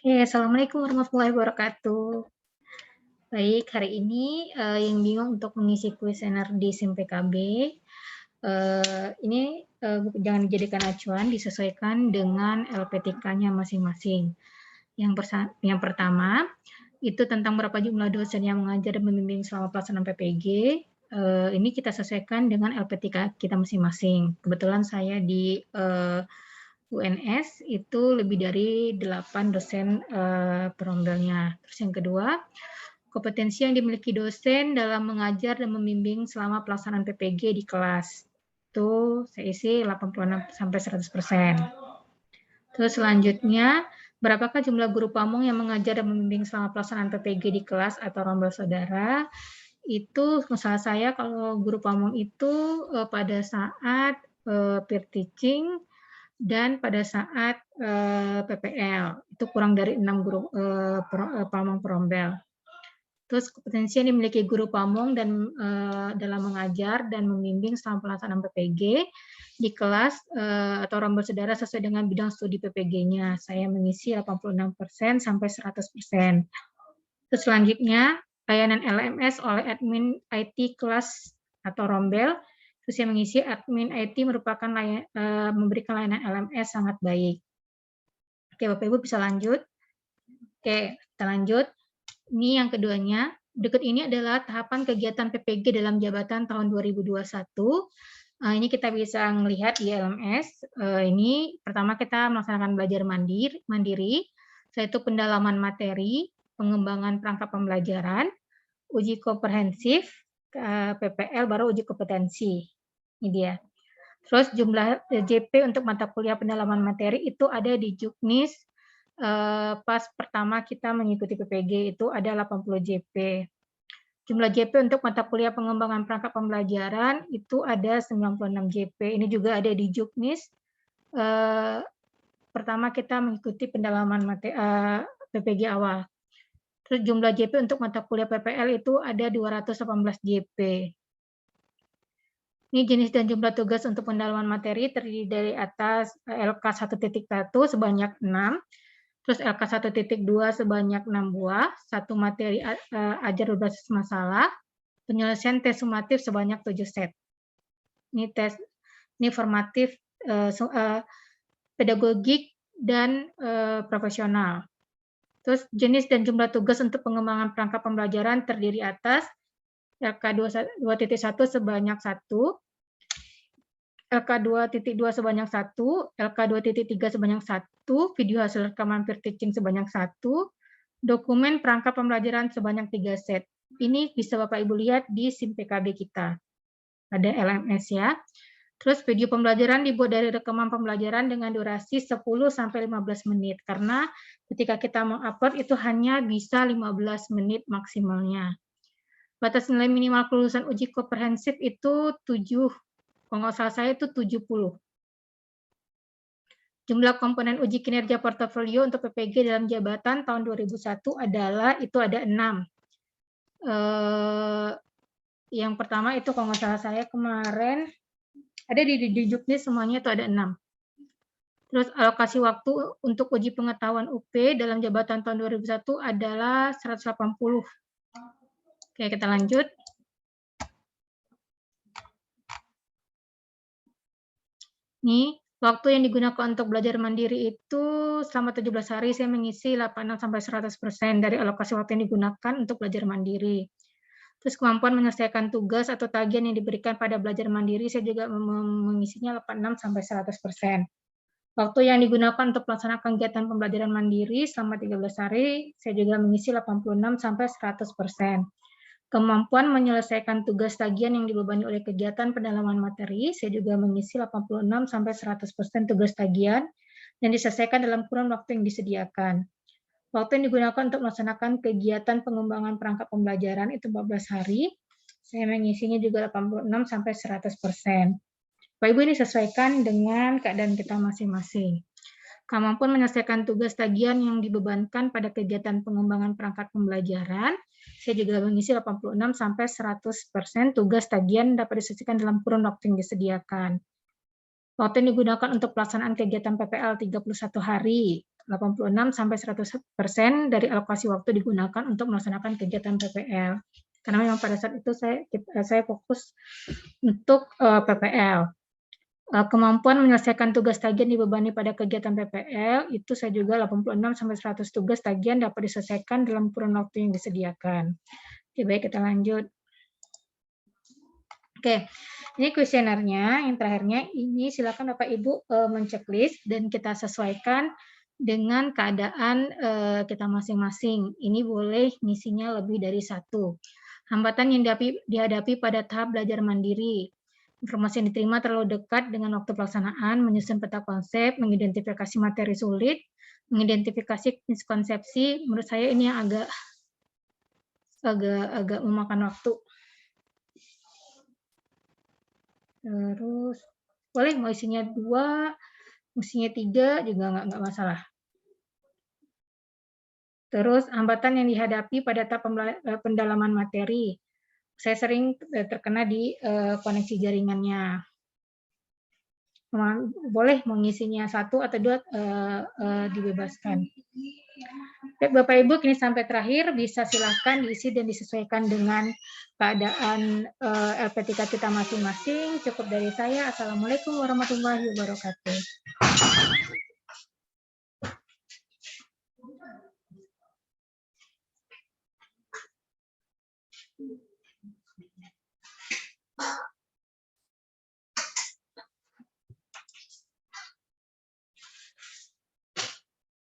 Assalamualaikum warahmatullahi wabarakatuh. Baik, hari ini yang bingung untuk mengisi kuesioner di SIM PKB, ini jangan dijadikan acuan, disesuaikan dengan LPTK-nya masing-masing. Yang pertama, itu tentang berapa jumlah dosen yang mengajar dan membimbing selama pelaksanaan PPG, ini kita sesuaikan dengan LPTK kita masing-masing. Kebetulan saya di UNS itu lebih dari 8 dosen perombelnya. Terus yang kedua, kompetensi yang dimiliki dosen dalam mengajar dan membimbing selama pelaksanaan PPG di kelas. Itu saya isi 86 sampai 100%. Terus selanjutnya, berapakah jumlah guru pamong yang mengajar dan membimbing selama pelaksanaan PPG di kelas atau rombel saudara? Itu masalah saya kalau guru pamong itu pada saat peer teaching dan pada saat PPL itu kurang dari 6 guru pamong perombel. Terus kompetensi yang dimiliki guru pamong dan dalam mengajar dan membimbing selama pelaksanaan PPG di kelas atau rombel saudara sesuai dengan bidang studi PPG-nya. Saya mengisi 86% sampai 100%. Terus selanjutnya, layanan LMS oleh admin IT kelas atau rombel. Terus yang mengisi admin IT merupakan memberikan layanan LMS sangat baik. Oke, Bapak Ibu bisa lanjut. Oke, kita lanjut. Ini yang keduanya. Berikut ini adalah tahapan kegiatan PPG dalam jabatan tahun 2021. Ini kita bisa melihat di LMS. Ini pertama kita melaksanakan belajar mandiri, yaitu pendalaman materi, pengembangan perangkat pembelajaran, uji komprehensif, PPL, baru uji kompetensi. Ini dia. Terus jumlah JP untuk mata kuliah pendalaman materi itu ada di Juknis. Pas pertama kita mengikuti PPG itu ada 80 JP. Jumlah JP untuk mata kuliah pengembangan perangkat pembelajaran itu ada 96 JP. Ini juga ada di Juknis. Pertama kita mengikuti pendalaman PPG awal. Terus jumlah JP untuk mata kuliah PPL itu ada 218 JP. Ini jenis dan jumlah tugas untuk pendalaman materi terdiri dari atas LK 1.1 sebanyak 6, terus LK 1.2 sebanyak 6 buah, satu materi ajar berbasis masalah, penyelesaian tes sumatif sebanyak 7 set. Ini formatif, pedagogik, dan profesional. Terus jenis dan jumlah tugas untuk pengembangan perangkat pembelajaran terdiri atas LK 2.1 sebanyak 1, LK 2.2 sebanyak 1, LK 2.3 sebanyak 1, video hasil rekaman peer teaching sebanyak 1, dokumen perangkat pembelajaran sebanyak 3 set. Ini bisa Bapak Ibu lihat di SIM PKB kita. Ada LMS ya. Terus video pembelajaran dibuat dari rekaman pembelajaran dengan durasi 10-15 menit. Karena ketika kita mengupload itu hanya bisa 15 menit maksimalnya. Batas nilai minimal kelulusan uji komprehensif itu 7. Kalau nggak salah saya itu 70. Jumlah komponen uji kinerja portofolio untuk PPG dalam jabatan tahun 2001 adalah itu ada 6. Yang pertama itu kalau nggak salah saya kemarin ada di Juknis semuanya itu ada 6. Terus alokasi waktu untuk uji pengetahuan UP dalam jabatan tahun 2001 adalah 180. Oke, kita lanjut. Nih, waktu yang digunakan untuk belajar mandiri itu selama 17 hari saya mengisi 86-100% dari alokasi waktu yang digunakan untuk belajar mandiri. Terus kemampuan menyelesaikan tugas atau tagihan yang diberikan pada belajar mandiri saya juga mengisinya 86-100%. Waktu yang digunakan untuk melaksanakan kegiatan pembelajaran mandiri selama 13 hari saya juga mengisi 86-100%. Kemampuan menyelesaikan tugas tagihan yang dibebani oleh kegiatan pendalaman materi, saya juga mengisi 86-100% tugas tagihan yang diselesaikan dalam kurun waktu yang disediakan. Waktu yang digunakan untuk melaksanakan kegiatan pengembangan perangkat pembelajaran itu 14 hari, saya mengisinya juga 86-100%. Bapak Ibu ini sesuaikan dengan keadaan kita masing-masing. Kemampuan menyelesaikan tugas tagihan yang dibebankan pada kegiatan pengembangan perangkat pembelajaran, saya juga mengisi 86-100% tugas tagihan dapat diselesaikan dalam kurun waktu yang disediakan. Waktu yang digunakan untuk pelaksanaan kegiatan PPL 31 hari, 86 sampai 100% dari alokasi waktu digunakan untuk melaksanakan kegiatan PPL. Karena memang pada saat itu saya fokus untuk PPL. Kemampuan menyelesaikan tugas tagihan dibebani pada kegiatan PPL, itu saya juga 86 sampai 100 tugas tagihan dapat diselesaikan dalam kurun waktu yang disediakan. Oke, baik, kita lanjut. Oke, ini kuesionernya, yang terakhirnya, ini silakan Bapak Ibu menceklis dan kita sesuaikan dengan keadaan kita masing-masing. Ini boleh ngisinya lebih dari satu. Hambatan yang dihadapi pada tahap belajar mandiri. Informasi yang diterima terlalu dekat dengan waktu pelaksanaan, menyusun peta konsep, mengidentifikasi materi sulit, mengidentifikasi miskonsepsi. Menurut saya ini yang agak memakan waktu. Terus boleh mau isinya 2, isinya 3 juga nggak masalah. Terus hambatan yang dihadapi pada tahap pendalaman materi. Saya sering terkena di koneksi jaringannya. Boleh mengisinya 1 atau 2 dibebaskan. Baik, Bapak Ibu, kini sampai terakhir bisa silakan diisi dan disesuaikan dengan keadaan LPTK kita masing-masing. Cukup dari saya. Assalamualaikum warahmatullahi wabarakatuh.